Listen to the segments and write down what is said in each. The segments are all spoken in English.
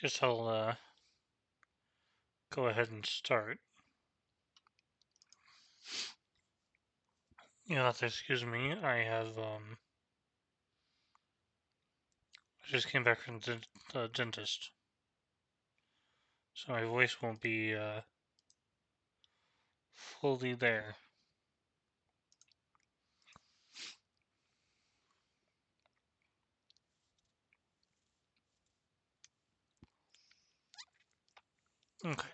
Guess I'll go ahead and start. You'll have to excuse me. I just came back from the dentist, so my voice won't be fully there. Okay.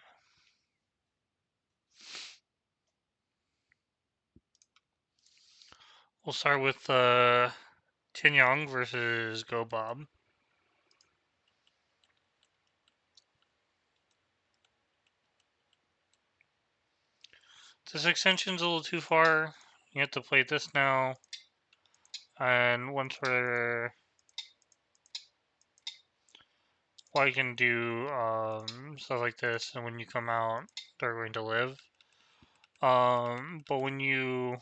We'll start with Tianyong versus Go Bob. This extension's a little too far. You have to play this now. And once we're... Well, I can do stuff like this, and when you come out, they're going to live. But when you...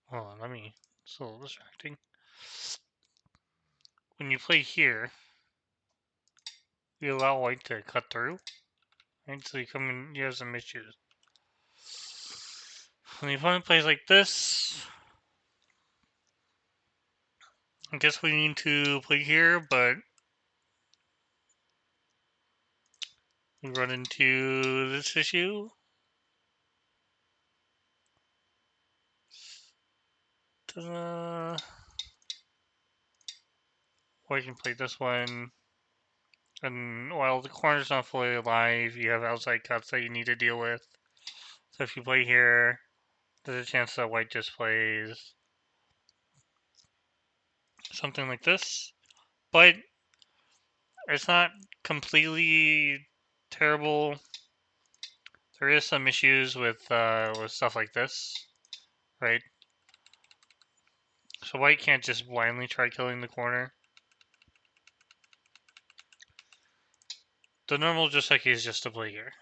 Hold on, let me... It's a little distracting. When you play here, you allow white to cut through. Right, so you come in, you have some issues. When the opponent plays like this, I guess we need to play here, but we run into this issue. Or you can play this one, and while the corner's not fully alive, you have outside cuts that you need to deal with. So if you play here, there's a chance that white just plays something like this. But it's not completely terrible. There is some issues with stuff like this, right? So white can't just blindly try killing the corner. The normal Joseki is just to play here.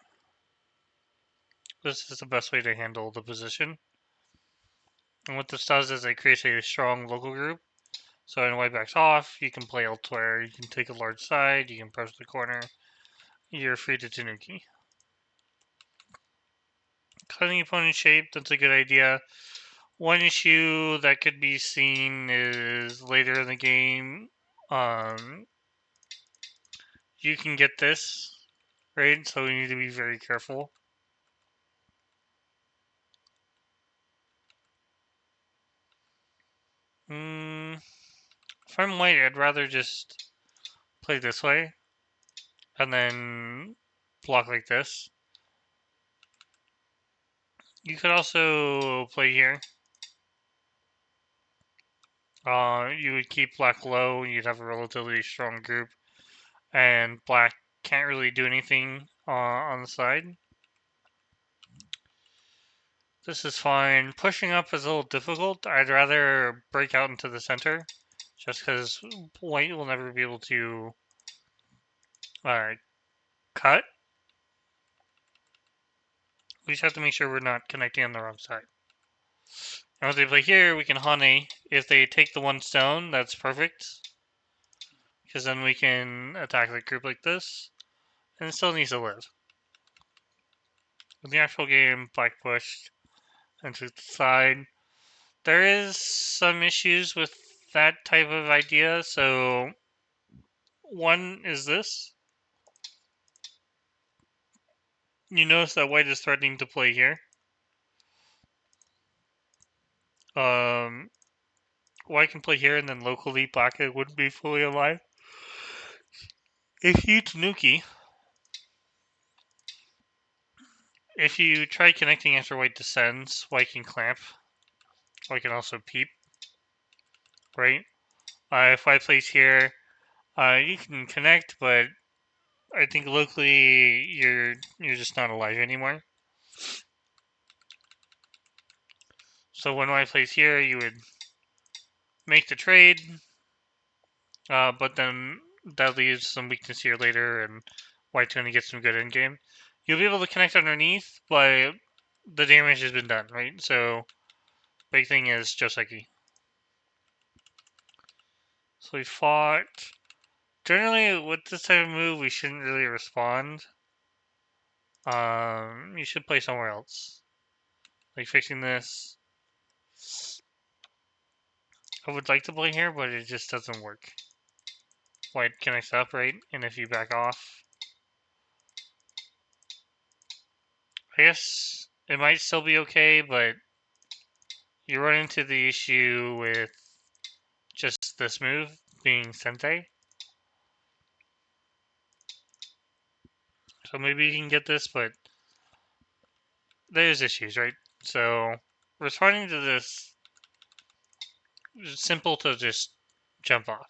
This is the best way to handle the position. And what this does is it creates a strong local group. So when white backs off, you can play elsewhere. You can take a large side, you can press the corner. You're free to Tanuki. Cutting opponent's shape, that's a good idea. One issue that could be seen is later in the game, you can get this, right? So we need to be very careful. If I'm white, I'd rather just play this way and then block like this. You could also play here. You would keep black low, you'd have a relatively strong group, and black can't really do anything on the side. This is fine. Pushing up is a little difficult. I'd rather break out into the center, just because white will never be able to cut. We just have to make sure we're not connecting on the wrong side. And once they play here, we can Hane. If they take the one stone, that's perfect. Because then we can attack the group like this. And it still needs to live. In the actual game, black pushed into the side. There is some issues with that type of idea. So one is this. You notice that white is threatening to play here. White can play here and then locally black wouldn't be fully alive. If you Tanuki, if you try connecting after white descends, white can clamp. White can also peep. Right? If white plays here, you can connect, but I think locally you're just not alive anymore. So when white plays here, you would make the trade, but then that leaves some weakness here later, and white's going to get some good endgame. You'll be able to connect underneath, but the damage has been done, right? So big thing is Joseki. So we fought Generally, with this type of move, we shouldn't really respond. You should play somewhere else. Like fixing this. I would like to play here, but it just doesn't work. White connects up, right? And if you back off, I guess it might still be okay, but you run into the issue with just this move being Sente. So maybe you can get this, but there's issues, right? So responding to this is simple to just jump off.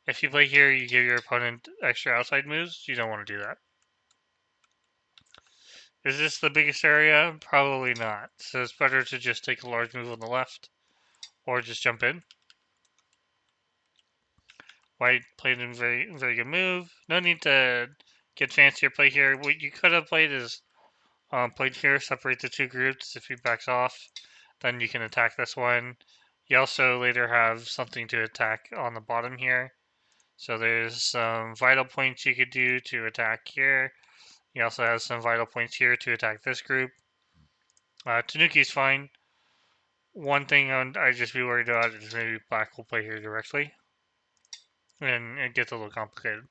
If you play here, you give your opponent extra outside moves. You don't want to do that. Is this the biggest area? Probably not. So it's better to just take a large move on the left or just jump in. White played a very good move. No need to get fancier play here. What you could have played is played here, separate the two groups. If he backs off, then you can attack this one. You also later have something to attack on the bottom here. So there's some vital points you could do to attack here. You also have some vital points here to attack this group. Tanuki's fine. One thing I'd just be worried about is maybe black will play here directly. And it gets a little complicated.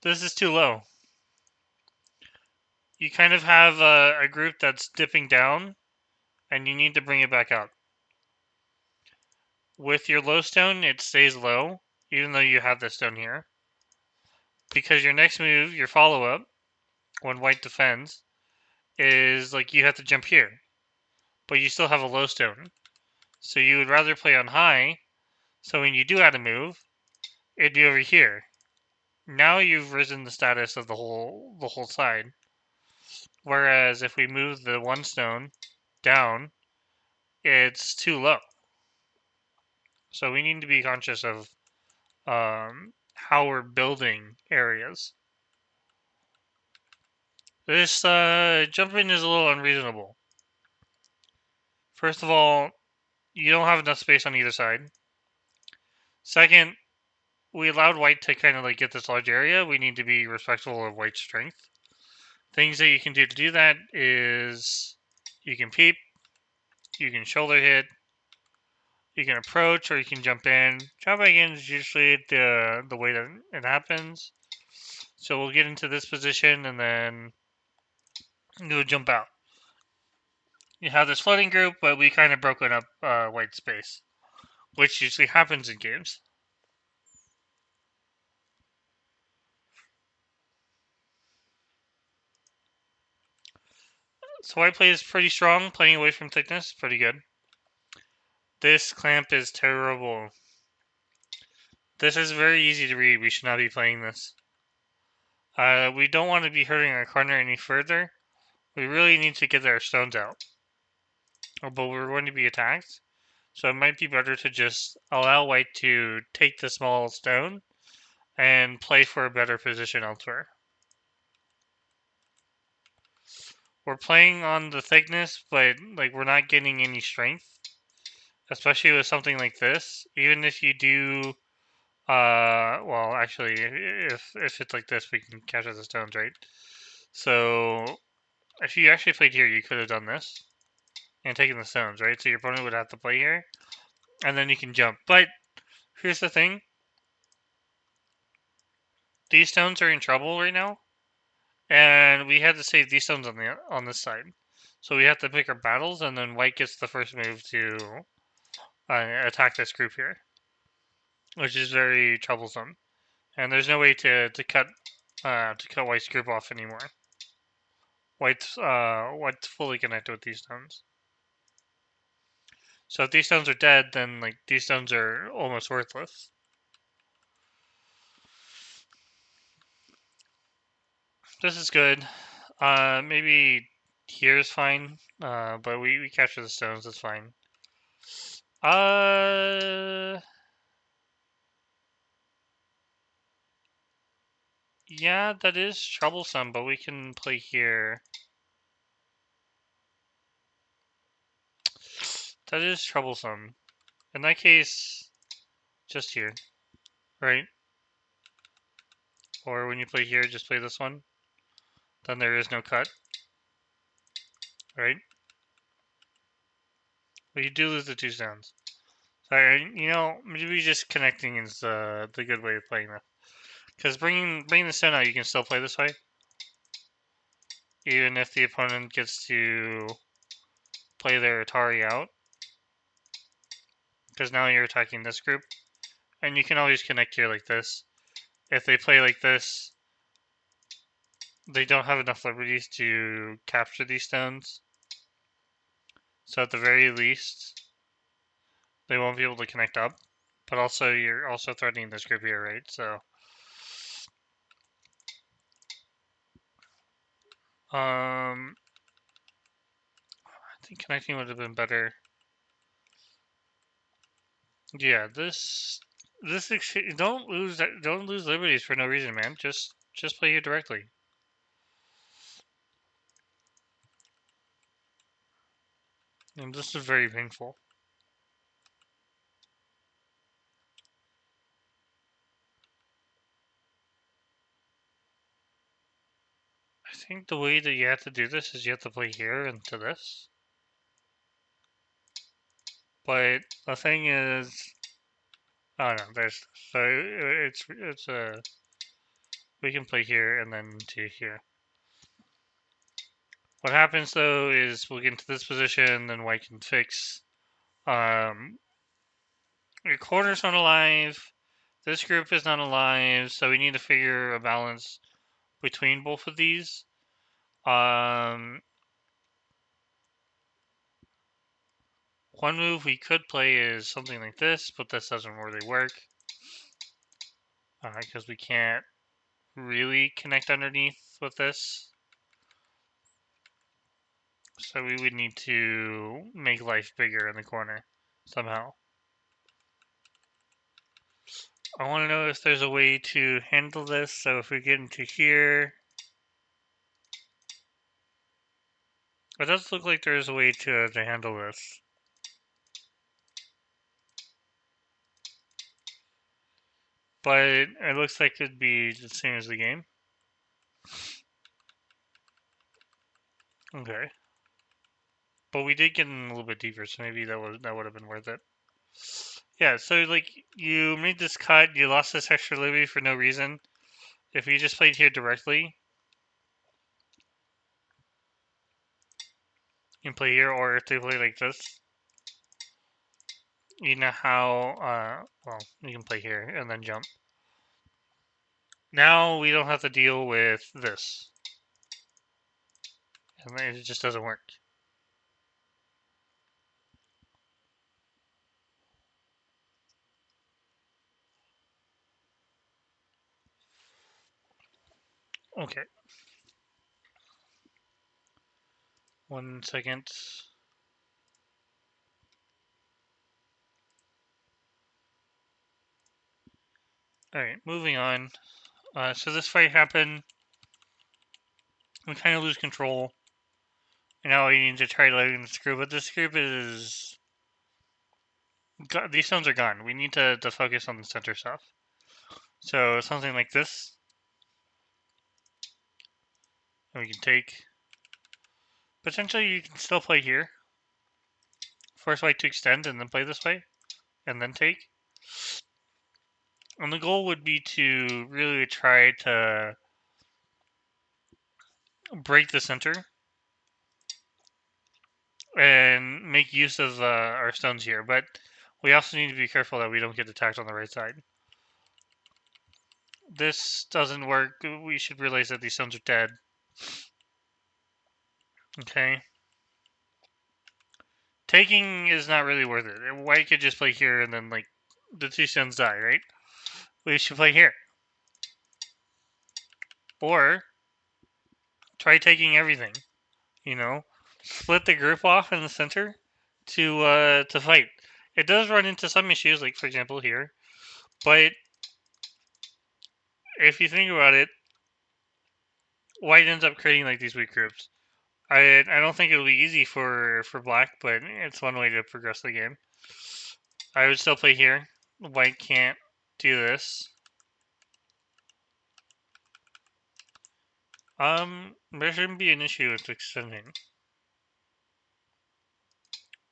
This is too low. You kind of have a group that's dipping down, and you need to bring it back up. With your low stone, it stays low, even though you have this stone here. Because your next move, your follow-up, when white defends, is like you have to jump here. But you still have a low stone. So you would rather play on high, so when you do add a move, it'd be over here. Now you've risen the status of the whole side. Whereas if we move the one stone down, it's too low. So we need to be conscious of how we're building areas. This jumping is a little unreasonable. First of all, you don't have enough space on either side. Second, we allowed white to kind of like get this large area. We need to be respectful of white's strength. Things that you can do to do that is you can peep, you can shoulder hit, you can approach, or you can jump in. Jumping in is usually the way that it happens. So we'll get into this position and then you'll jump out. You have this floating group, but we kind of broken up white space, which usually happens in games. So white plays pretty strong, playing away from thickness, pretty good. This clamp is terrible. This is very easy to read. We should not be playing this. We don't want to be hurting our corner any further. We really need to get our stones out. But we're going to be attacked. So it might be better to just allow white to take the small stone and play for a better position elsewhere. We're playing on the thickness, but like we're not getting any strength. Especially with something like this. Even if you do well, actually, if it's like this, we can capture the stones, right? So, if you actually played here, you could have done this and taken the stones, right? So your opponent would have to play here, and then you can jump. But here's the thing: these stones are in trouble right now, and we had to save these stones on this side. So we have to pick our battles, and then white gets the first move to attack this group here, which is very troublesome. And there's no way to cut white's group off anymore. White's fully connected with these stones. So if these stones are dead, then like these stones are almost worthless. This is good. Maybe here's fine. But we capture the stones, that's fine. Yeah, that is troublesome, but we can play here. That is troublesome. In that case, just here, right? Or when you play here, just play this one. Then there is no cut, right? But you do lose the 2 stones. So, you know, maybe just connecting is the good way of playing that. Because bringing the stone out, you can still play this way. Even if the opponent gets to play their Atari out. Because now you're attacking this group. And you can always connect here like this. If they play like this, they don't have enough liberties to capture these stones. So at the very least, they won't be able to connect up. But also, you're also threatening this group here, right? So, I think connecting would have been better. Yeah, don't lose liberties for no reason, man. Just play here directly. And this is very painful. I think the way that you have to do this is you have to play here into this. But the thing is, oh no, there's so it's we can play here and then to here. What happens though is we'll get into this position, then white can fix. Your corner's not alive. This group is not alive, so we need to figure a balance between both of these. One move we could play is something like this, but this doesn't really work because we can't really connect underneath with this. So we would need to make life bigger in the corner somehow. I want to know if there's a way to handle this. So if we get into here, it does look like there's a way to handle this. But it looks like it'd be the same as the game. Okay. But we did get in a little bit deeper, so maybe that would have been worth it. Yeah, so like you made this cut, you lost this extra liberty for no reason. If you just played here directly, you can play here, or if they play like this, you know how well, you can play here and then jump. Now we don't have to deal with this. And it just doesn't work. Okay. 1 second. Alright, moving on. So this fight happened. We kind of lose control. And now we need to try letting this group, but this group is... These stones are gone. We need to focus on the center stuff. So something like this. And we can take... Potentially you can still play here. Force white to extend and then play this way. And then take. And the goal would be to really try to break the center and make use of our stones here. But we also need to be careful that we don't get attacked on the right side. This doesn't work. We should realize that these stones are dead. Okay. Taking is not really worth it. White could just play here and then, like, the 2 stones die, right? We should play here. Or try taking everything. You know? Split the group off in the center to fight. It does run into some issues, like, for example, here. But if you think about it, white ends up creating, like, these weak groups. I don't think it'll be easy for black, but it's one way to progress the game. I would still play here. white can't do this. There shouldn't be an issue with extending.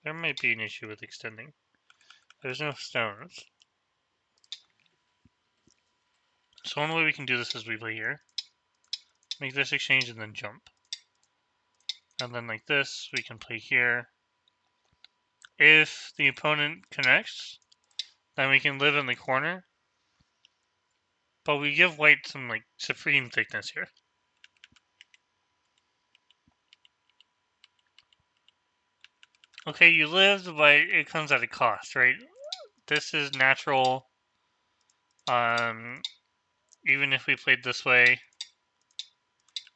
There might be an issue with extending. There's no stones. So one way we can do this is we play here. Make this exchange and then jump. And then like this, we can play here. If the opponent connects, then we can live in the corner. But we give white some like supreme thickness here. Okay, you lived, but it comes at a cost, right? This is natural. Even if we played this way,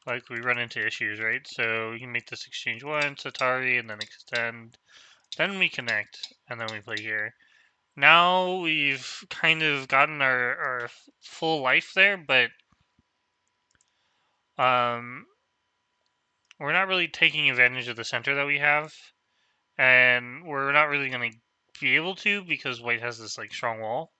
like we run into issues, right? So you make this exchange once, Atari, and then extend. Then we connect, and then we play here. Now we've kind of gotten our full life there, but we're not really taking advantage of the center that we have, and we're not really going to be able to because white has this like strong wall.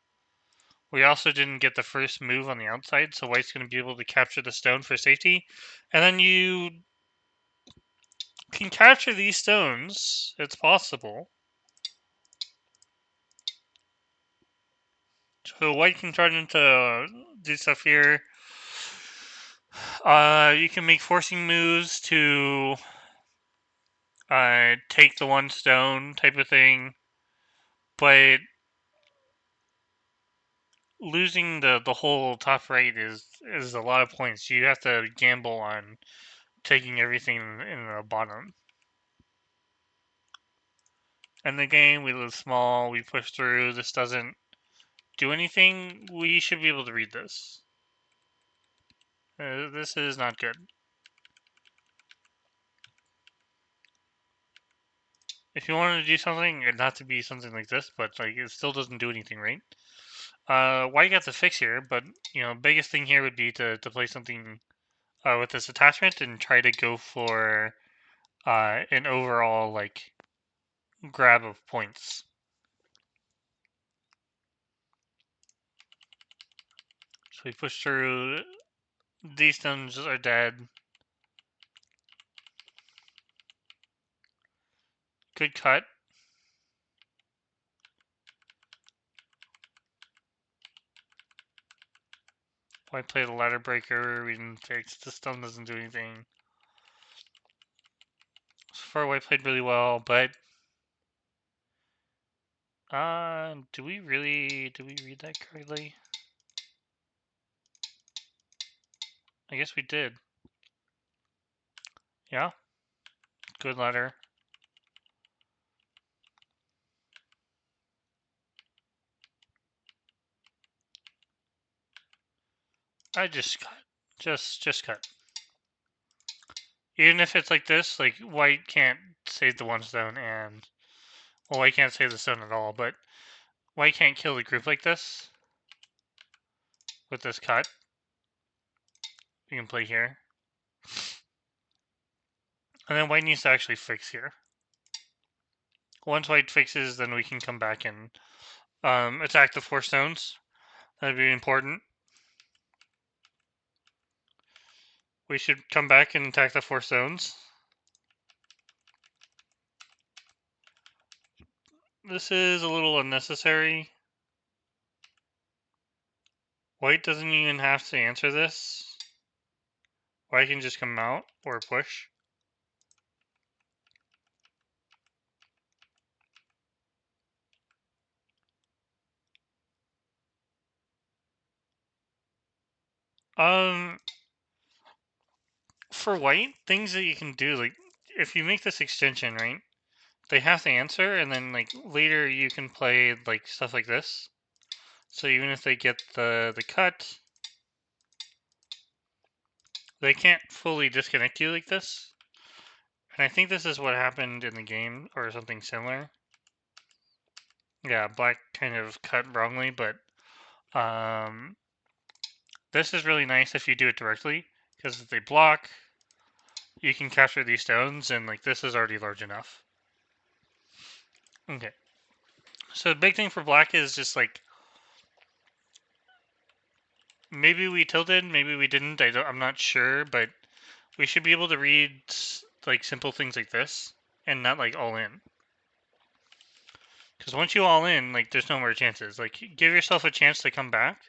We also didn't get the first move on the outside, so white's going to be able to capture the stone for safety. And then you can capture these stones. It's possible. So white can turn into do stuff here. You can make forcing moves to take the one stone type of thing, but losing the whole top right is a lot of points. You have to gamble on taking everything in the bottom. In the game, we live small, we push through. This doesn't do anything. We should be able to read this. This is not good. If you wanted to do something, it'd have to be something like this, but like it still doesn't do anything, right? White got the fix here, but you know, biggest thing here would be to play something with this attachment and try to go for an overall like grab of points. So we push through. These stones are dead. Good cut. White played a ladder breaker. We didn't fix. The stone doesn't do anything. So far, white played really well, but do we read that correctly? I guess we did. Yeah, good ladder. I just cut. Just cut. Even if it's like this, like white can't save the one stone, and well, white can't save the stone at all. But white can't kill the group like this with this cut. We can play here, and then white needs to actually fix here. Once white fixes, then we can come back and attack the 4 stones. That'd be important. We should come back and attack the 4 stones. This is a little unnecessary. White doesn't even have to answer this. White can just come out or push. For white, things that you can do, like, if you make this extension, right, they have to answer, and then, like, later you can play, like, stuff like this. So even if they get the cut, they can't fully disconnect you like this. And I think this is what happened in the game, or something similar. Yeah, black kind of cut wrongly, but this is really nice if you do it directly, because if they block, you can capture these stones, and like this is already large enough. Okay. So the big thing for black is just like maybe we tilted, maybe we didn't. I'm not sure, but we should be able to read like simple things like this and not like all in. Because once you all in, like there's no more chances. Like give yourself a chance to come back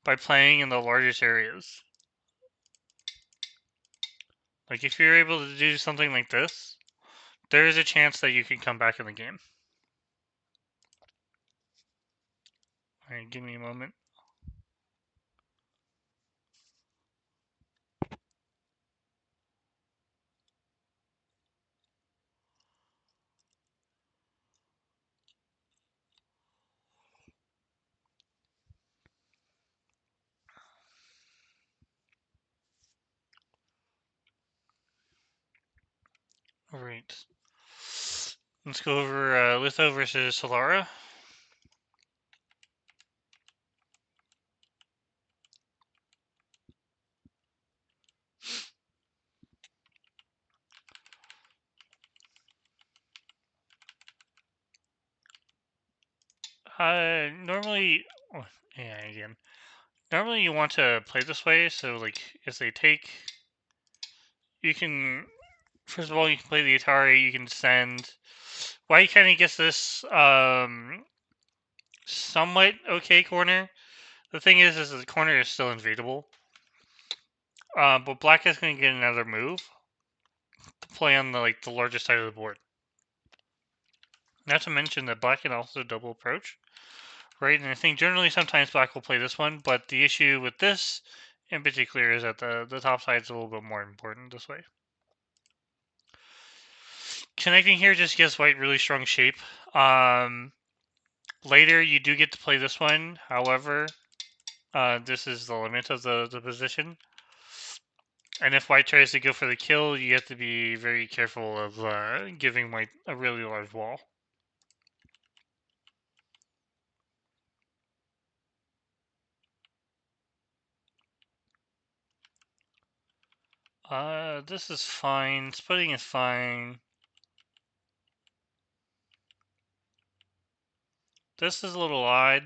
by playing in the largest areas. Like if you're able to do something like this, there is a chance that you can come back in the game. Alright, give me a moment. Alright. Let's go over Litho versus Solara. Normally, oh, yeah, again. Normally you want to play this way, so like if they take, you can, first of all, you can play the Atari, you can send, why you kind of gets this somewhat okay corner. The thing is the corner is still invadable. But black is going to get another move to play on the like the largest side of the board. Not to mention that black can also double approach, right? And I think generally sometimes black will play this one, but the issue with this in particular is that the top side is a little bit more important this way. Connecting here just gives white really strong shape. Later you do get to play this one, however, this is the limit of the position. And if white tries to go for the kill, you have to be very careful of giving white a really large wall. This is fine. Splitting is fine. This is a little odd.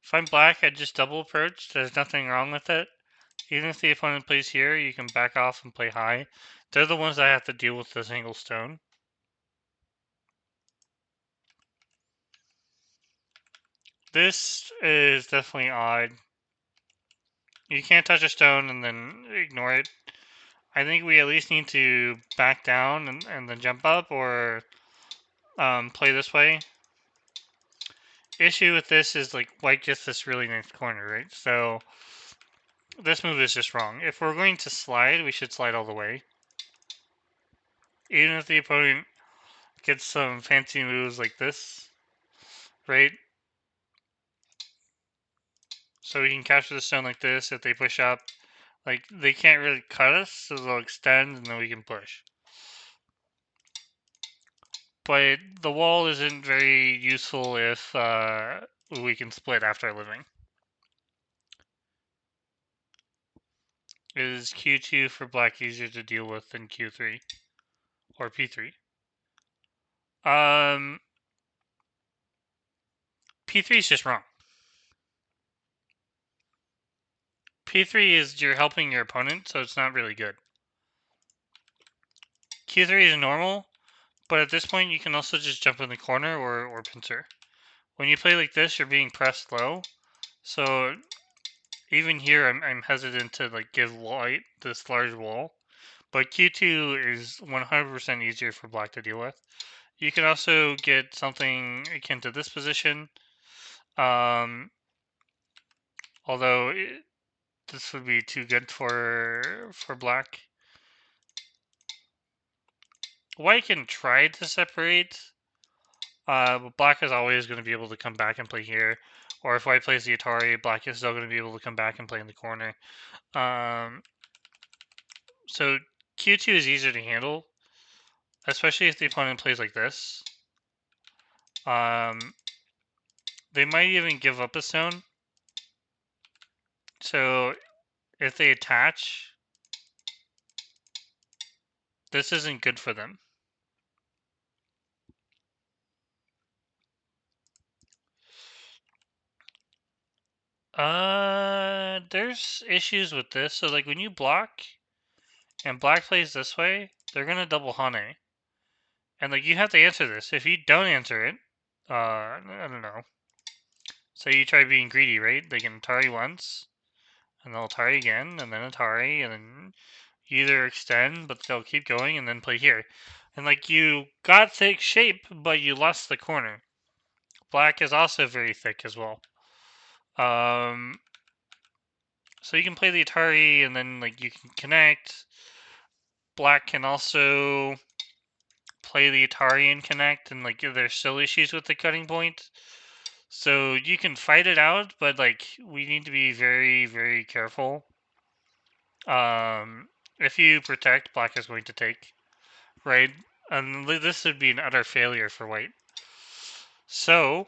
If I'm black, I just double approach. There's nothing wrong with it. Even if the opponent plays here, you can back off and play high. They're the ones that have to deal with the single stone. This is definitely odd. You can't touch a stone and then ignore it. I think we at least need to back down and then jump up or play this way. Issue with this is like white gets this really nice corner, right? So this move is just wrong. If we're going to slide, we should slide all the way. Even if the opponent gets some fancy moves like this, right? So we can capture the stone like this. If they push up, like they can't really cut us, so they'll extend and then we can push. But the wall isn't very useful if we can split after living. Is Q2 for black easier to deal with than Q3 or P3? P3 is just wrong. P3 is you're helping your opponent, so it's not really good. Q3 is normal, but at this point you can also just jump in the corner or pincer. When you play like this, you're being pressed low, so even here I'm hesitant to like give white this large wall. But Q2 is 100% easier for black to deal with. You can also get something akin to this position, although this would be too good for black. White can try to separate, but black is always going to be able to come back and play here. Or if white plays the Atari, black is still going to be able to come back and play in the corner. So Q2 is easier to handle, especially if the opponent plays like this. They might even give up a stone. So if they attach, this isn't good for them. There's issues with this. So like when you block and black plays this way, they're gonna double Hane. And like you have to answer this. If you don't answer it, I don't know. Say you try being greedy, right? They can Atari once, and they'll Atari again, and then Atari, and then you either extend, but they'll keep going, and then play here. And like you got thick shape, but you lost the corner. Black is also very thick as well. So you can play the Atari, and then like you can connect. Black can also play the Atari and connect, and like there's still issues with the cutting point. So you can fight it out, but like we need to be very, very careful. If you protect, black is going to take, right? And this would be an utter failure for white. So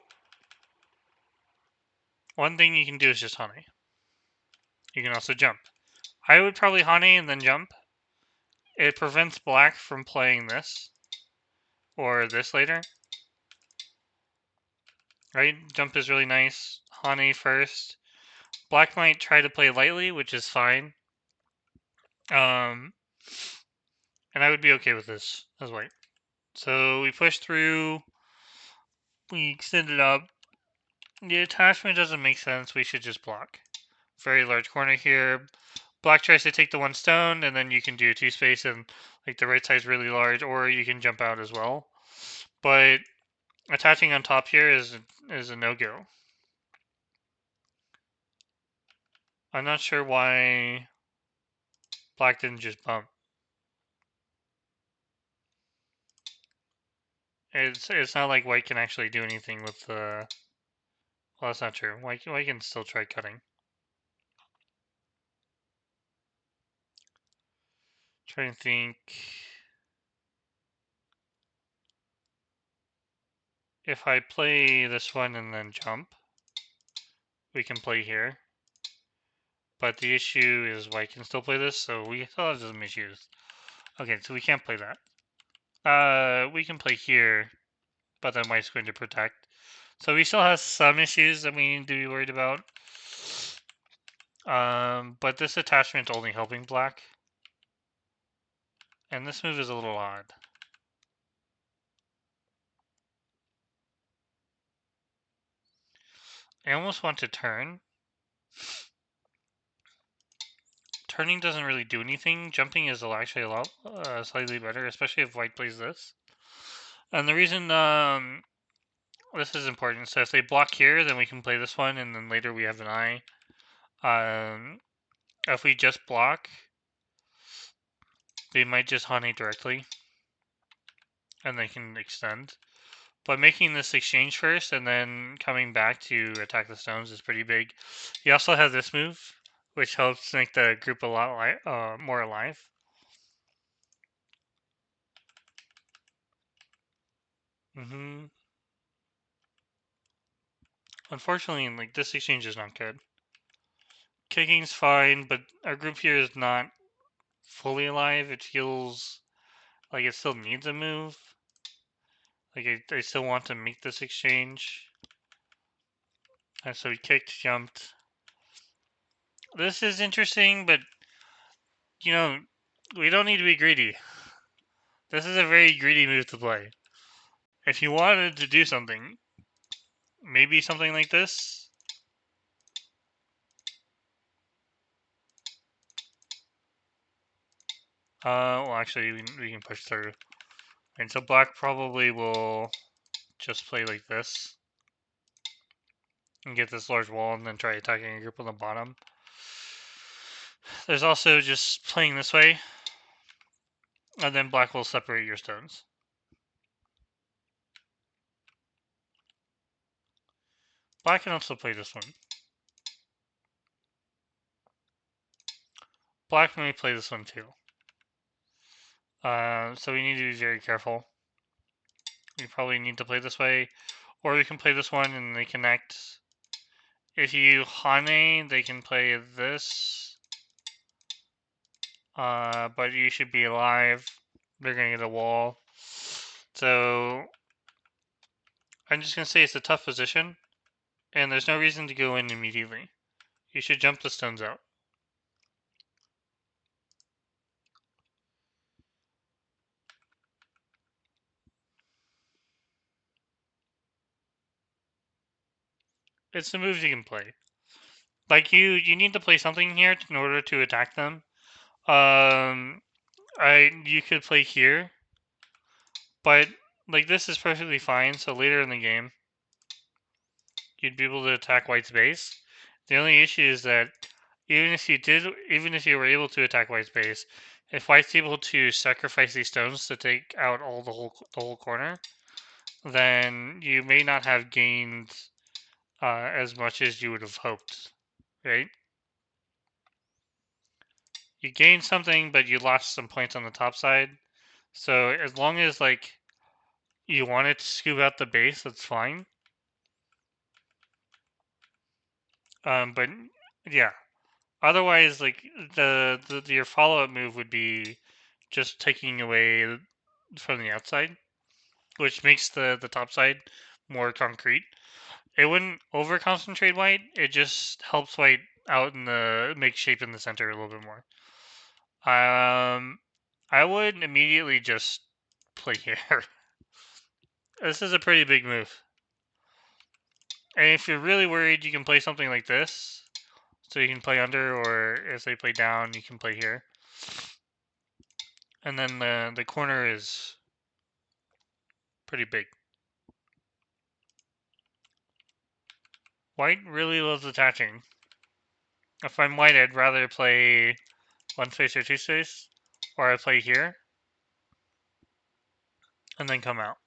one thing you can do is just honey. You can also jump. I would probably honey and then jump. It prevents black from playing this or this later. Right? Jump is really nice. Honey first. Black might try to play lightly, which is fine. And I would be okay with this as white. So we push through. We extend it up. The attachment doesn't make sense. We should just block. Very large corner here. Black tries to take the one stone, and then you can do a two space, and like the right side's really large, or you can jump out as well. But attaching on top here is a no-go. I'm not sure why black didn't just bump. It's not like white can actually do anything with the. Well, that's not true. White can still try cutting. Trying to think. If I play this one and then jump, we can play here. But the issue is white can still play this, so we still have some issues. Okay, so we can't play that. We can play here, but then white's going to protect. So we still have some issues that we need to be worried about. But this attachment's only helping black. And this move is a little odd. I almost want to turn. Turning doesn't really do anything. Jumping is actually a lot slightly better, especially if white plays this. And the reason this is important, so if they block here, then we can play this one, and then later we have an eye. If we just block, they might just honey directly, and they can extend. But making this exchange first, and then coming back to attack the stones is pretty big. You also have this move, which helps make the group a lot more alive. Unfortunately, like this exchange is not good. Kicking's fine, but our group here is not fully alive. It feels like it still needs a move. Like I still want to make this exchange. And so we kicked, jumped. This is interesting, but you know, we don't need to be greedy. This is a very greedy move to play. If you wanted to do something, maybe something like this. Well, actually, we can push through. And so black probably will just play like this. And get this large wall and then try attacking a group on the bottom. There's also just playing this way. And then black will separate your stones. Black can also play this one. Black may play this one too. So we need to be very careful. You probably need to play this way. Or we can play this one and they connect. If you Hane, they can play this. But you should be alive. They're gonna get a wall. So I'm just gonna say it's a tough position. And there's no reason to go in immediately. You should jump the stones out. It's the moves you can play. Like you need to play something here in order to attack them. You could play here, but like this is perfectly fine. So later in the game, you'd be able to attack White's base. The only issue is that even if you were able to attack White's base, if White's able to sacrifice these stones to take out the whole corner, then you may not have gained as much as you would have hoped, right? You gained something, but you lost some points on the top side. So as long as like you wanted to scoop out the base, that's fine. But yeah, otherwise, like your follow up move would be just taking away from the outside, which makes the top side more concrete. It wouldn't over concentrate White. It just helps White out in the make shape in the center a little bit more. I would immediately just play here. This is a pretty big move. And if you're really worried, you can play something like this. So you can play under, or if they play down, you can play here. And then the corner is pretty big. White really loves attaching. If I'm white, I'd rather play one space or two space, or I play here, and then come out.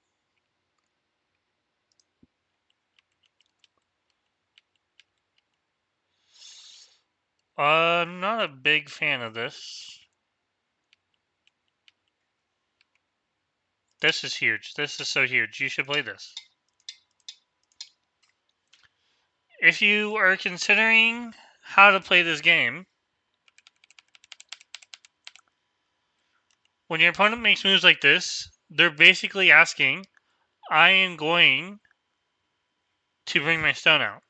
I'm not a big fan of this. This is huge. This is so huge. You should play this. If you are considering how to play this game, when your opponent makes moves like this, they're basically asking, I am going to bring my stone out.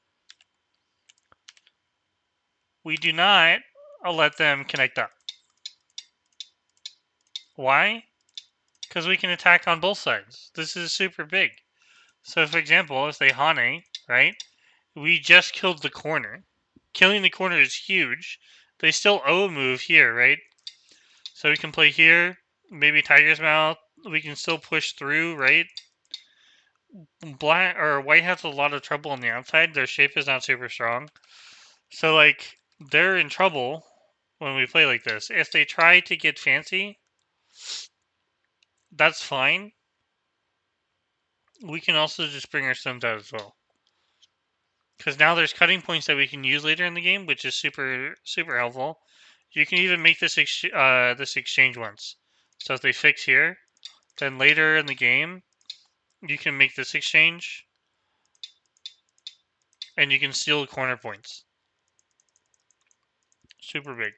We do not let them connect up. Why? Because we can attack on both sides. This is super big. So, for example, if they Hane, right? We just killed the corner. Killing the corner is huge. They still owe a move here, right? So we can play here, maybe Tiger's Mouth. We can still push through, right? Black or White has a lot of trouble on the outside. Their shape is not super strong. So like they're in trouble when we play like this. If they try to get fancy, that's fine. We can also just bring our stones out as well. Because now there's cutting points that we can use later in the game, which is super helpful. You can even make this exchange once. So if they fix here, then later in the game, you can make this exchange, and you can steal corner points. Super big.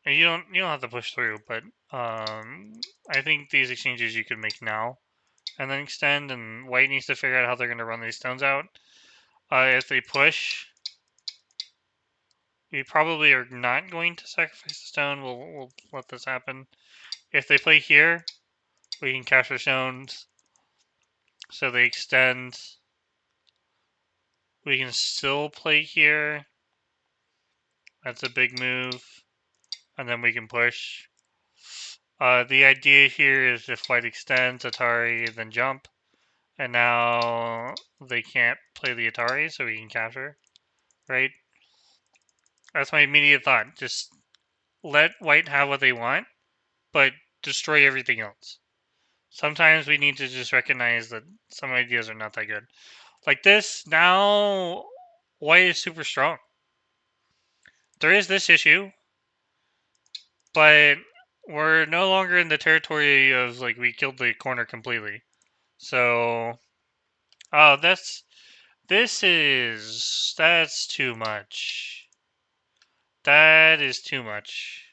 And you don't have to push through, but I think these exchanges you can make now, and then extend. And White needs to figure out how they're going to run these stones out. If they push, we probably are not going to sacrifice the stone. We'll let this happen. If they play here, we can capture stones. So they extend. We can still play here. That's a big move. And then we can push. The idea here is if White extends, Atari, then jump. And now they can't play the Atari, so we can capture. Right? That's my immediate thought. Just let White have what they want, but destroy everything else. Sometimes we need to just recognize that some ideas are not that good. Like this, now White is super strong. There is this issue, but we're no longer in the territory of like we killed the corner completely. So, oh, that's too much. That is too much.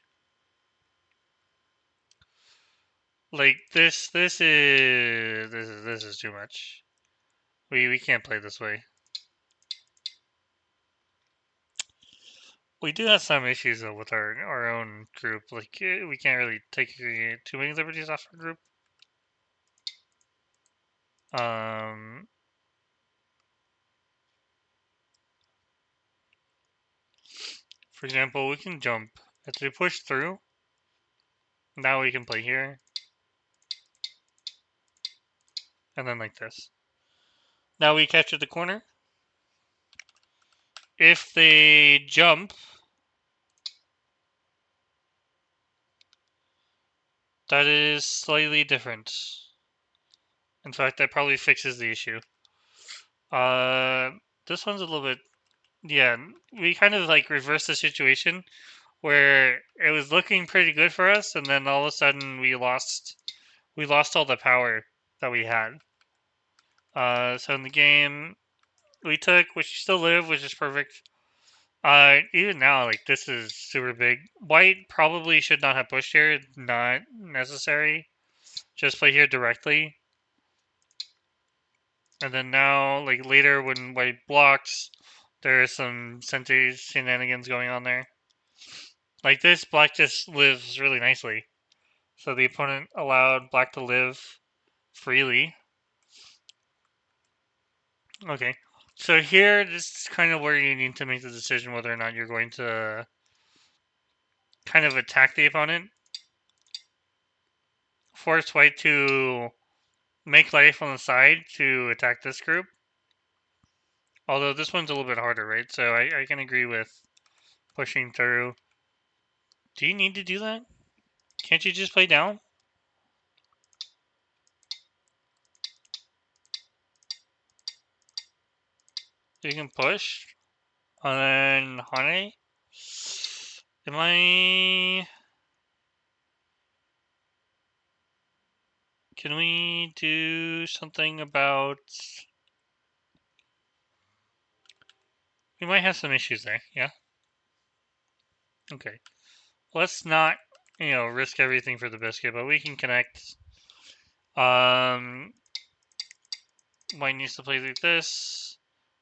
Like this is too much. We can't play this way. We do have some issues though with our own group. Like we can't really take too many liberties off our group. Um, for example, we can jump. If we push through, now we can play here, and then like this. Now we capture the corner. If they jump, that is slightly different. In fact, that probably fixes the issue. Uh, this one's a little bit, yeah. We kind of like reversed the situation where it was looking pretty good for us, and then all of a sudden we lost all the power that we had. So in the game we took, which we still live, which is perfect. Even now, like this is super big. White probably should not have pushed here. Not necessary. Just play here directly. And then now, like later when white blocks, there's some sentry shenanigans going on there. Like this, black just lives really nicely. So the opponent allowed black to live freely. Okay. So here, this is kind of where you need to make the decision whether or not you're going to kind of attack the opponent. Force white to make life on the side to attack this group. Although this one's a little bit harder, right? So I can agree with pushing through. Do you need to do that? Can't you just play down? You can push. And then Hane? Am I... Can we do something about... We might have some issues there, yeah? Okay. Let's not, risk everything for the biscuit, but we can connect. White needs to play like this.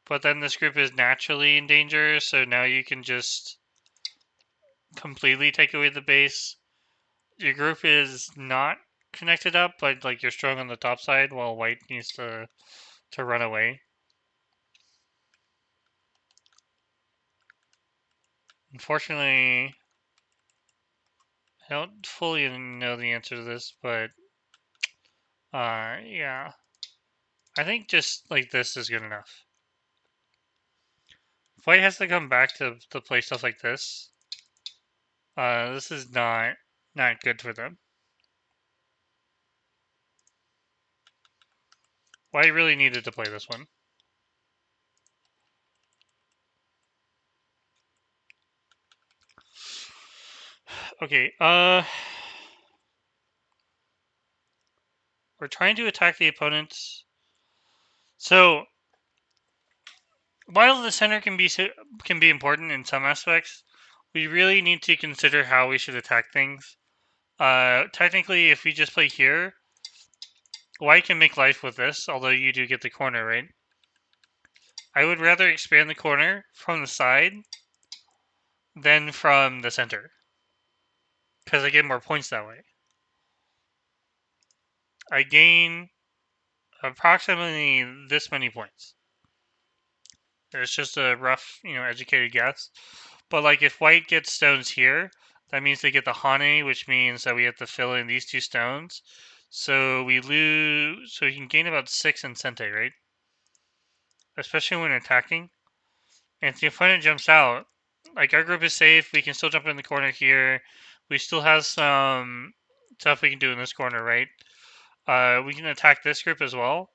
But then this group is naturally in danger, so now you can just completely take away the base. Your group is not connected up, but like you're strong on the top side while white needs to run away. Unfortunately, I don't fully know the answer to this, but yeah. I think just like this is good enough. If white has to come back to play stuff like this, this is not good for them. White really needed to play this one. Okay, we're trying to attack the opponents. So, while the center can be important in some aspects, we really need to consider how we should attack things. Technically, if we just play here, white can make life with this, although you do get the corner, right? I would rather expand the corner from the side than from the center, because I get more points that way. I gain approximately this many points. It's just a rough, educated guess. But like if white gets stones here, that means they get the Hane, which means that we have to fill in these two stones. So we lose, so we can gain about 6 in Sente, right? Especially when attacking. And if the opponent jumps out, like our group is safe, we can still jump in the corner here. We still have some stuff we can do in this corner, right? We can attack this group as well.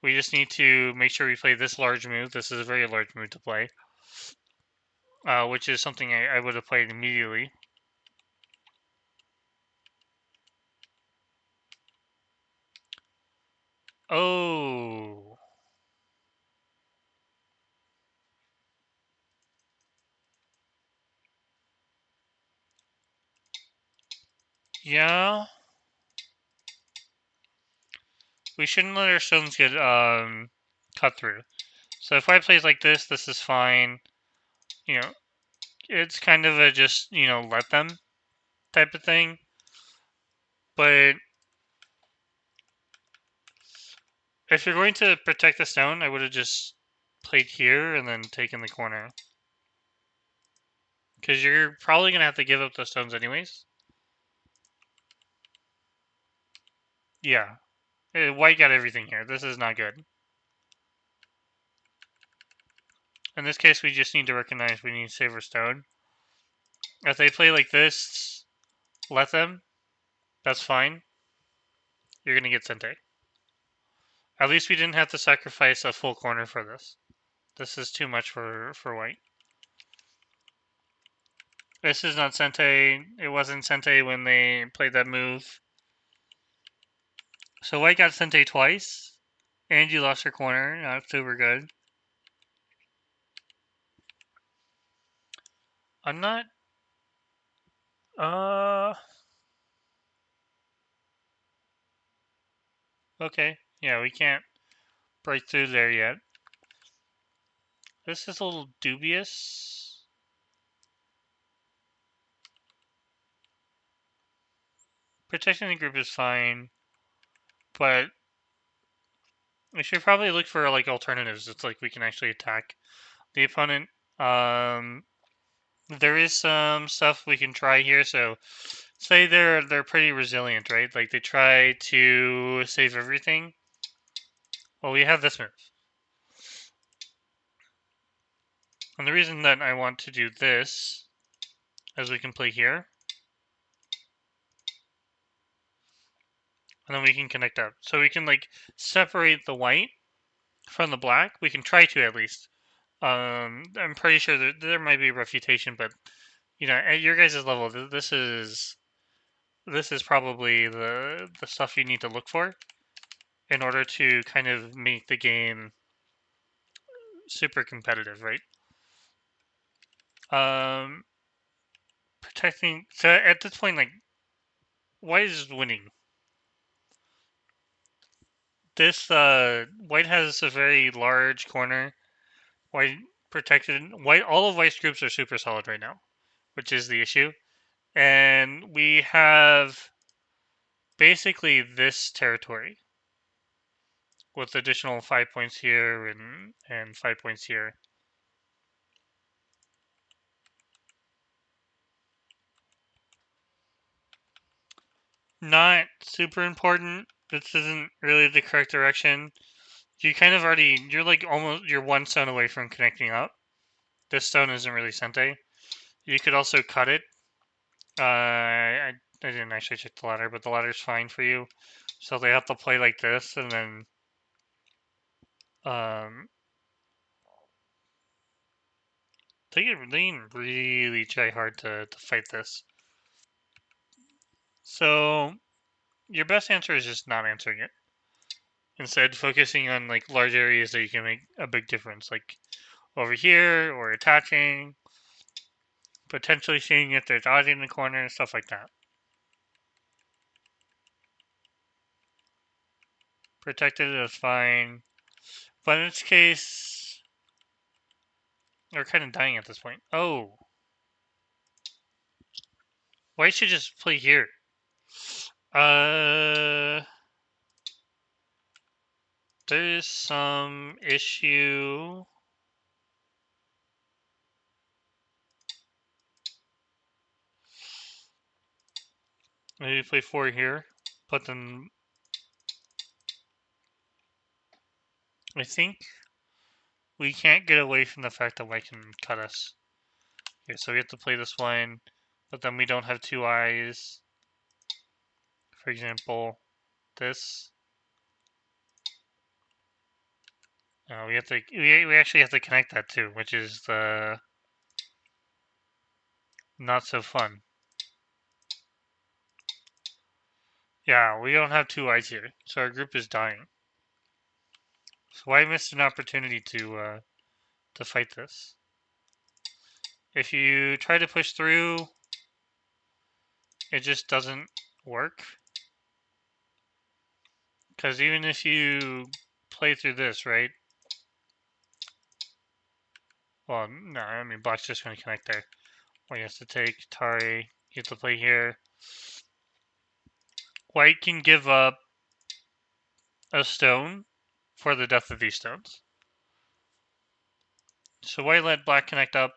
We just need to make sure we play this large move. This is a very large move to play. Which is something I would have played immediately. Oh. Yeah. We shouldn't let our stones get cut through. So if white plays like this is fine. it's kind of a just, let them type of thing. But if you're going to protect the stone, I would have just played here and then taken the corner. Because you're probably going to have to give up the stones anyways. Yeah. White got everything here. This is not good. In this case, we just need to recognize we need to save our stone. If they play like this, let them. That's fine. You're going to get Sente. At least we didn't have to sacrifice a full corner for this. This is too much for white. This is not Sente. It wasn't Sente when they played that move. So white got Sente twice. And you lost your corner. Not super good. I'm not... Okay. Yeah, we can't break through there yet. This is a little dubious. Protecting the group is fine. But we should probably look for like alternatives. It's like we can actually attack the opponent. There is some stuff we can try here. So say they're pretty resilient, right? Like they try to save everything. Well, we have this move. And the reason that I want to do this is we can play here. And then we can connect up. So we can like separate the white from the black. We can try to at least. I'm pretty sure that there might be a refutation, but at your guys' level, this is probably the stuff you need to look for in order to kind of make the game super competitive, right? Protecting. So at this point, like, white is winning. This white has a very large corner. White protected. White. All of white's groups are super solid right now, which is the issue. And we have basically this territory with additional 5 points here and 5 points here. Not super important. This isn't really the correct direction. You kind of already, you're like you're one stone away from connecting up. This stone isn't really Sente. You could also cut it. I didn't actually check the ladder, but the ladder's fine for you. So they have to play like this, and then they can really try hard to fight this. So your best answer is just not answering it. Instead, focusing on like large areas that you can make a big difference, like over here or attaching, potentially seeing if they're dodging the corner, stuff like that. Protected is fine, but in this case, they're kind of dying at this point. Oh, why should just play here? There's some issue. Maybe play 4 here, but then I think we can't get away from the fact that white can cut us. Okay, so we have to play this one, but then we don't have 2 eyes. For example, this. We have to. We actually have to connect that too, which is the not so fun. Yeah, we don't have 2 eyes here, so our group is dying. So why miss an opportunity to fight this? If you try to push through, it just doesn't work. Because even if you play through this, right? Well, no, I mean, black's just going to connect there. White has to take Tari. You have to play here. White can give up a stone for the death of these stones. So white let black connect up.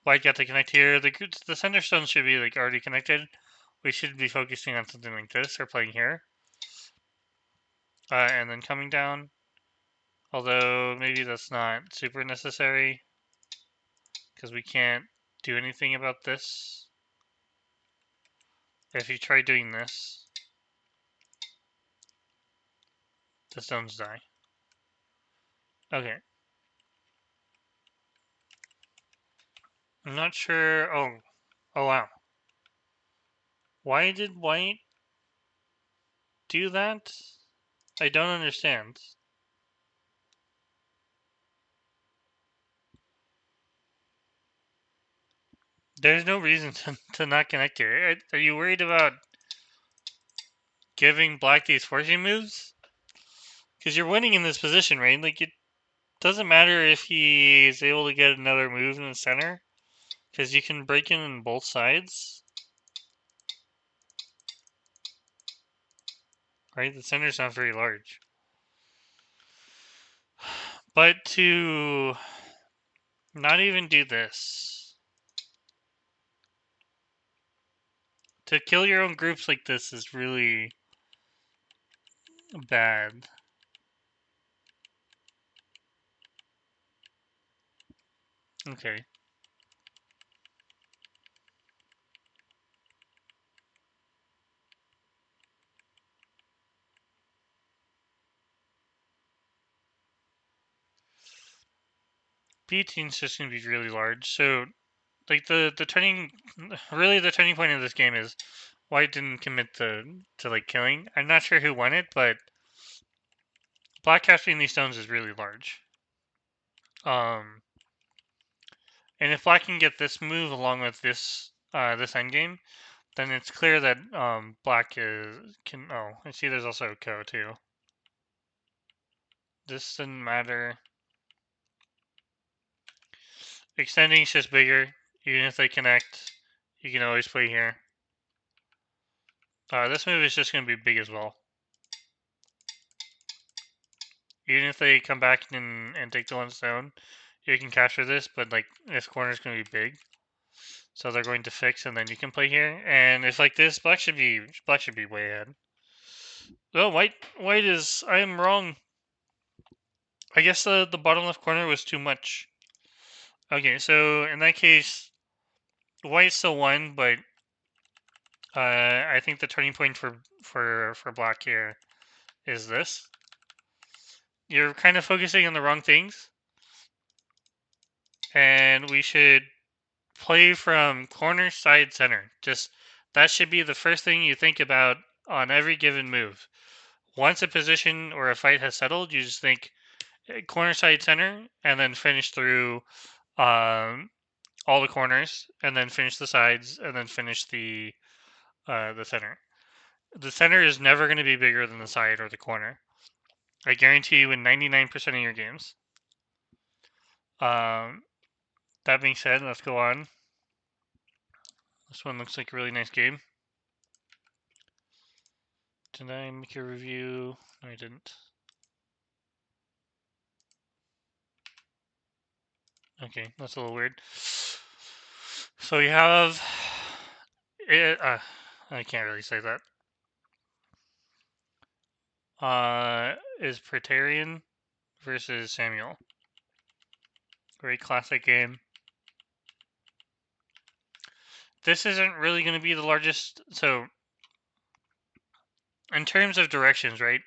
White got to connect here. The center stones should be like already connected. We should be focusing on something like this or playing here. And then coming down. Although maybe that's not super necessary because we can't do anything about this. If you try doing this, the stones die. Okay. I'm not sure. Oh wow. Why did white do that? I don't understand. There's no reason to not connect here. Are you worried about giving black these forcing moves? Because you're winning in this position, right? Like, it doesn't matter if he's able to get another move in the center. Because you can break in on both sides. Right? The center's not very large. But to not even do this. To kill your own groups like this is really bad. Okay. B18's just going to be really large. So, like, the turning point of this game is white didn't commit to like killing. I'm not sure who won it, but black capturing these stones is really large. And if black can get this move along with this this endgame, then it's clear that black can. Oh, I see. There's also a Ko too. This doesn't matter. Extending is just bigger. Even if they connect, you can always play here. This move is just going to be big as well. Even if they come back and take the one stone, you can capture this, but like this corner is going to be big. So they're going to fix, and then you can play here. And if like this, black should be way ahead. Oh, white is. I am wrong. I guess the bottom left corner was too much. Okay, so in that case, white still won, but I think the turning point for black here is this. You're kind of focusing on the wrong things, and we should play from corner, side, center. Just that should be the first thing you think about on every given move. Once a position or a fight has settled, you just think corner, side, center, and then finish through all the corners, and then finish the sides, and then finish the center. The center is never going to be bigger than the side or the corner. I guarantee you in 99% of your games. That being said, let's go on. This one looks like a really nice game. Did I make a review? No, I didn't. Okay, that's a little weird. So you have it. I can't really say that. Is Praetorian versus Samuel. Very classic game. This isn't really going to be the largest. So, in terms of directions, right?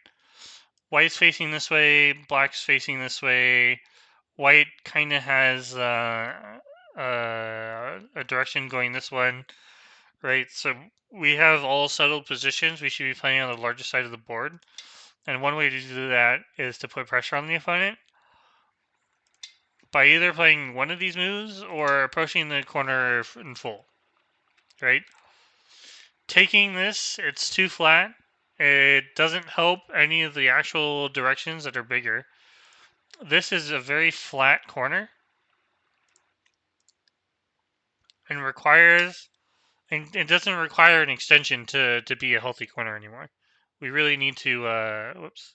White's facing this way, black's facing this way. White kind of has a direction going this one, right? So we have all settled positions. We should be playing on the largest side of the board. And one way to do that is to put pressure on the opponent by either playing one of these moves or approaching the corner in full, right? Taking this, it's too flat. It doesn't help any of the actual directions that are bigger. This is a very flat corner. and requires, and it doesn't require an extension to be a healthy corner anymore. We really need to, whoops.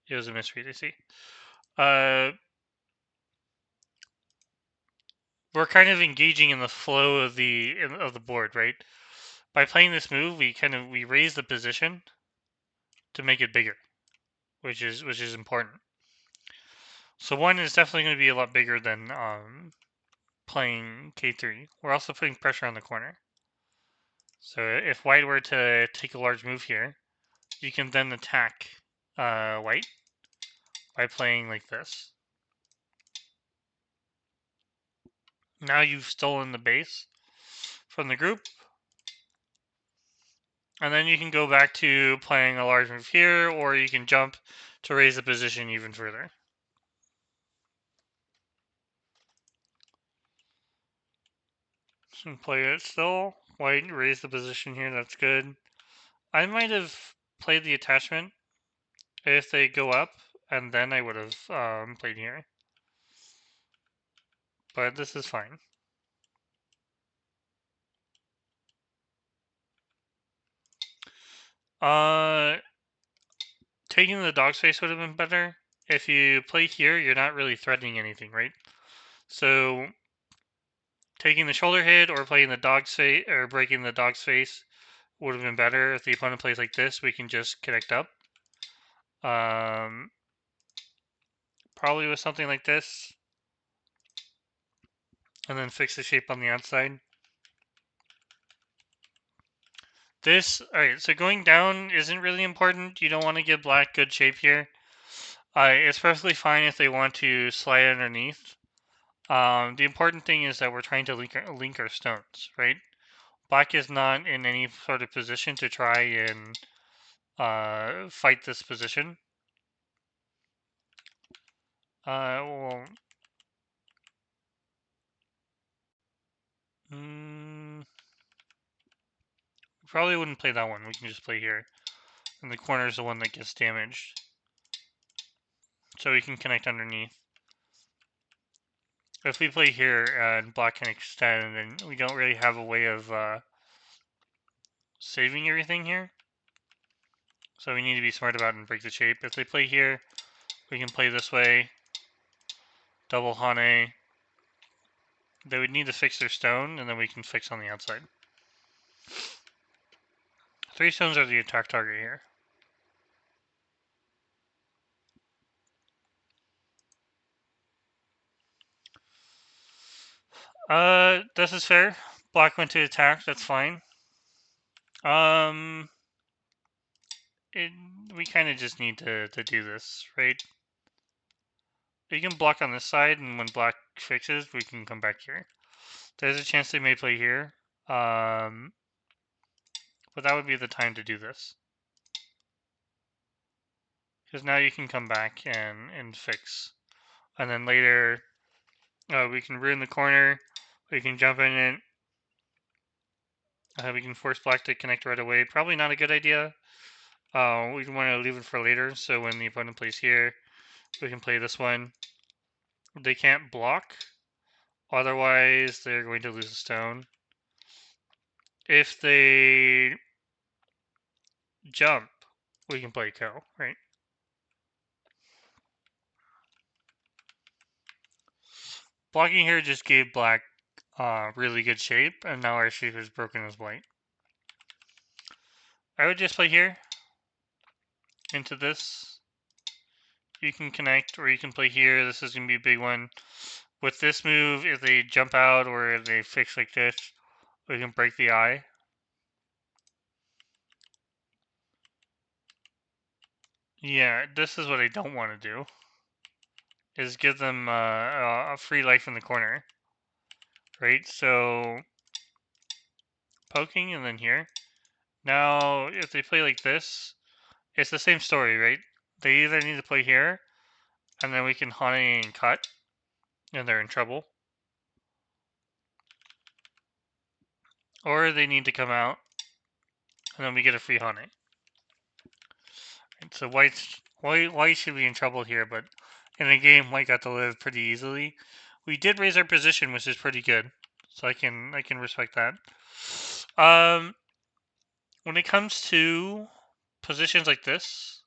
It was a misread, I see. We're kind of engaging in the flow of the board, right? By playing this move, we raise the position to make it bigger, which is important. So 1 is definitely going to be a lot bigger than playing K3. We're also putting pressure on the corner. So if white were to take a large move here, you can then attack white by playing like this. Now you've stolen the base from the group. And then you can go back to playing a large move here, or you can jump to raise the position even further. So play it still. White, raise the position here, that's good. I might have played the attachment if they go up, and then I would have played here. But this is fine. Taking the dog's face would have been better. If you play here, you're not really threatening anything, right? So taking the shoulder hit or playing the dog's face or breaking the dog's face would have been better. If the opponent plays like this, we can just connect up. Probably with something like this. And then fix the shape on the outside. Alright, so going down isn't really important. You don't want to give black good shape here. It's perfectly fine if they want to slide underneath. The important thing is that we're trying to link our stones, right? Black is not in any sort of position to try and fight this position. Well, probably wouldn't play that one. We can just play here. And the corner is the one that gets damaged. So we can connect underneath. If we play here and black can extend, then we don't really have a way of saving everything here. So we need to be smart about it and break the shape. If they play here, we can play this way. Double Hane. They would need to fix their stone, and then we can fix on the outside. 3 stones are the attack target here. This is fair. Black went to attack, that's fine. We kind of just need to do this, right? You can block on this side, and when black fixes, we can come back here. There's a chance they may play here. But that would be the time to do this. Because now you can come back and fix. And then later, we can ruin the corner. We can jump in it. We can force black to connect right away. Probably not a good idea. We want to leave it for later, so when the opponent plays here, we can play this one. They can't block, otherwise they're going to lose a stone. If they jump, we can play Ko, right? Blocking here just gave black really good shape, and now our shape is broken as white. I would just play here into this. You can connect, or you can play here. This is going to be a big one. With this move, if they jump out or if they fix like this, we can break the eye. Yeah, this is what I don't want to do. Is give them a free life in the corner. Right, so poking and then here. Now, if they play like this, it's the same story, right? They either need to play here, and then we can Hane and cut, and they're in trouble. Or they need to come out, and then we get a free Hane. So white should be in trouble here, but in the game, white got to live pretty easily. We did raise our position, which is pretty good. So I can respect that. When it comes to positions like this,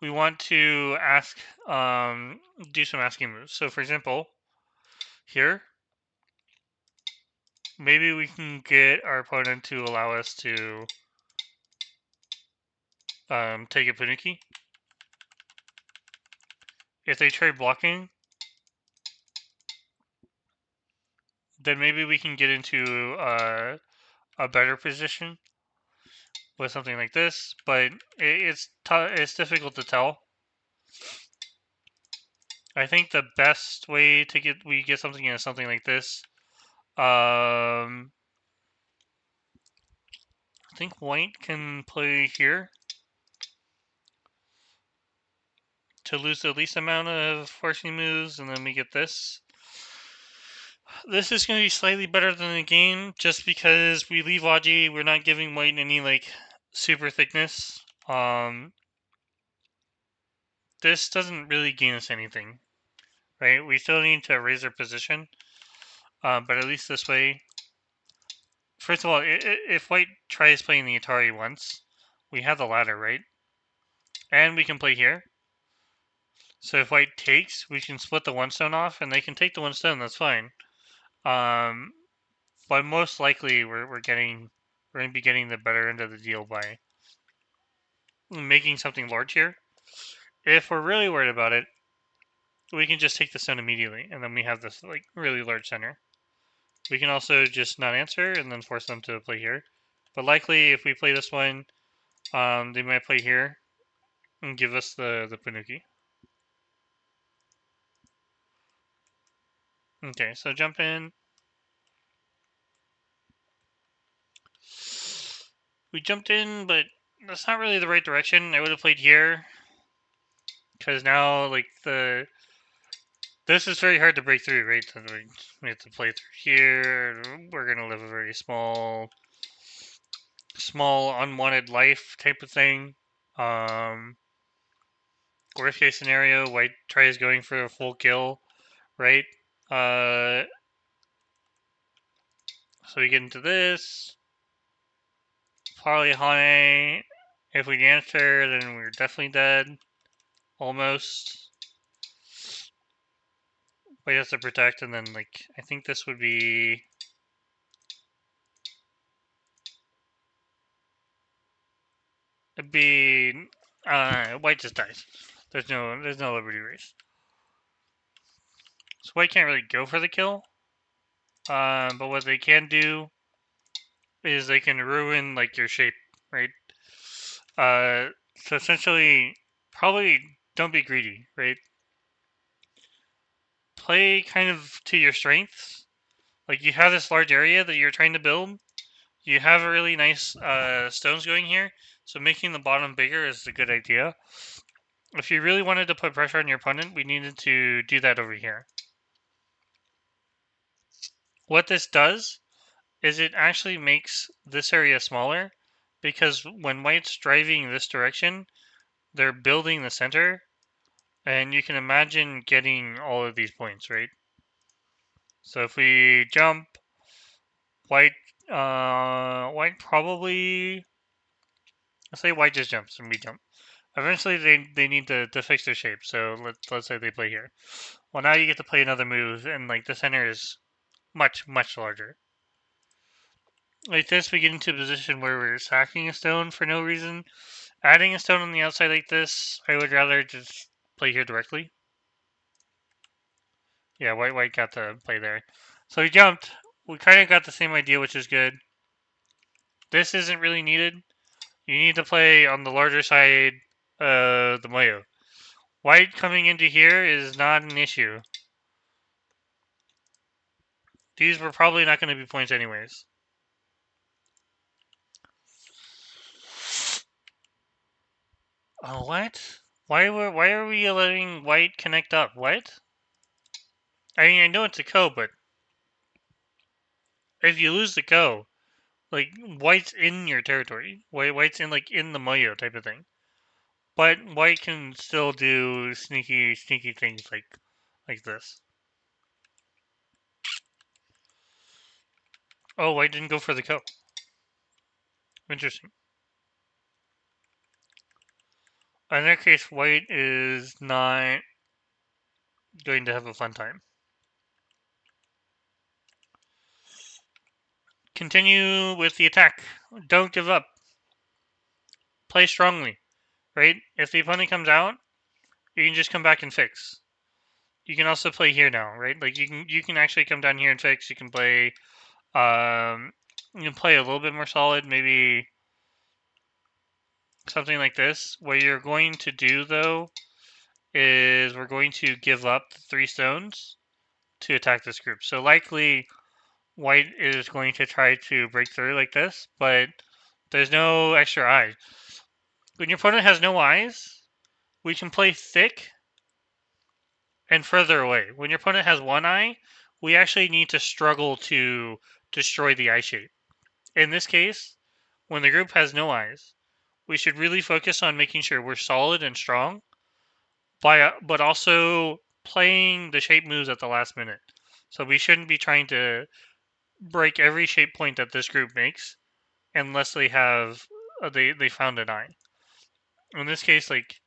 we want to ask, do some asking moves. So for example, here, maybe we can get our opponent to allow us to take a Puniki. If they try blocking, then maybe we can get into a better position with something like this. But it's difficult to tell. I think the best way to get something is something like this. I think white can play here to lose the least amount of forcing moves, and then we get this. This is going to be slightly better than the game, just because we leave Waji, we're not giving white any, like, super thickness. This doesn't really gain us anything, right? We still need to raise our position, but at least this way. First of all, if white tries playing the Atari once, we have the ladder, right? And we can play here. So if white takes, we can split the one stone off, and they can take the one stone, that's fine. But most likely we're going to be getting the better end of the deal by making something large here. If we're really worried about it, we can just take the stone immediately, and then we have this like really large center. We can also just not answer and then force them to play here. But likely, if we play this one, they might play here and give us the Panuki. Okay, so jump in. We jumped in, but that's not really the right direction. I would have played here, because now, like, this is very hard to break through, right? We have to play through here. We're gonna live a very small, unwanted life type of thing. Worst case scenario, white tries going for a full kill, right? So we get into this. Probably Hane. If we answer, then we're definitely dead. Almost. White has to protect, and then, like, I think this would be... It'd be... white just dies. There's no Liberty Race. So white can't really go for the kill. But what they can do is they can ruin, like, your shape, right? So essentially, probably don't be greedy, right? Play kind of to your strengths. Like, you have this large area that you're trying to build. You have a really nice stones going here, so making the bottom bigger is a good idea. If you really wanted to put pressure on your opponent, we needed to do that over here. What this does is it actually makes this area smaller, because when white's driving this direction, they're building the center, and you can imagine getting all of these points, right? So if we jump, white probably, let's say white just jumps and we jump. Eventually they need to fix their shape, so let's say they play here. Well, now you get to play another move, and like the center is much larger. Like this, we get into a position where we're sacking a stone for no reason. Adding a stone on the outside like this, I would rather just play here directly. Yeah, white got to play there. So we jumped. We kind of got the same idea, which is good. This isn't really needed. You need to play on the larger side of the Moyo. White coming into here is not an issue. These were probably not going to be points anyways. Oh, what? Why are we letting white connect up? What? I mean, I know it's a ko, but if you lose the ko, like, white's in your territory. White's in, like, in the Moyo type of thing. But white can still do sneaky things like this. Oh, white didn't go for the co. Interesting. In that case, white is not going to have a fun time. Continue with the attack. Don't give up. Play strongly, right? If the opponent comes out, you can just come back and fix. You can also play here now, right? Like you can actually come down here and fix. You can play you can play a little bit more solid, maybe something like this. What you're going to do though is we're going to give up the 3 stones to attack this group. So likely white is going to try to break through like this, but there's no extra eye. When your opponent has no eyes, we can play thick and further away. When your opponent has 1 eye, we actually need to struggle to destroy the eye shape. In this case, when the group has no eyes, we should really focus on making sure we're solid and strong, but also playing the shape moves at the last minute. So we shouldn't be trying to break every shape point that this group makes unless they have they found an eye. In this case, like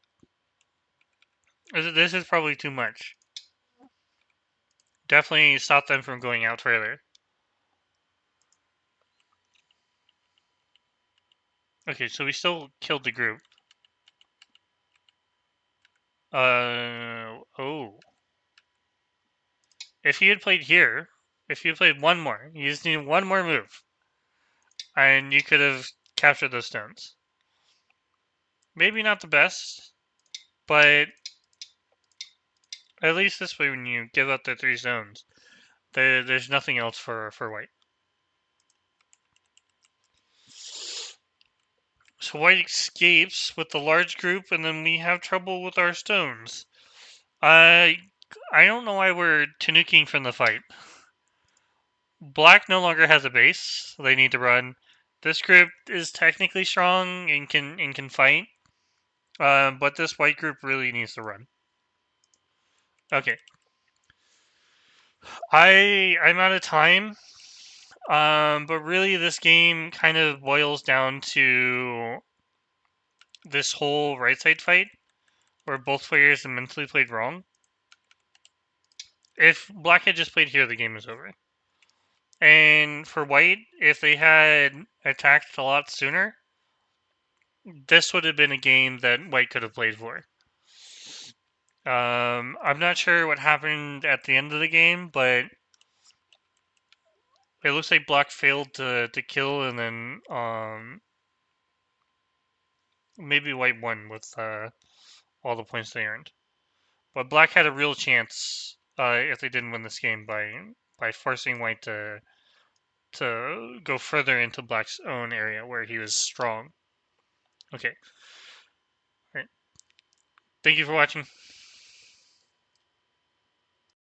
this is probably too much. Definitely stop them from going out further. Okay, so we still killed the group. Oh. If he had played here, if you had played one more, you just need one more move, and you could have captured those stones. Maybe not the best, but at least this way when you give up the 3 stones, there's nothing else for white. So white escapes with the large group, and then we have trouble with our stones. I don't know why we're tanuking from the fight. Black no longer has a base, so they need to run. This group is technically strong and can fight, but this white group really needs to run. Okay, I'm out of time. But really, this game kind of boils down to this whole right side fight, where both players immensely played wrong. If black had just played here, the game is over. And for white, if they had attacked a lot sooner, this would have been a game that white could have played for. I'm not sure what happened at the end of the game, but it looks like black failed to kill, and then maybe white won with all the points they earned. But black had a real chance if they didn't win this game by forcing white to go further into black's own area where he was strong. Okay. All right. Thank you for watching.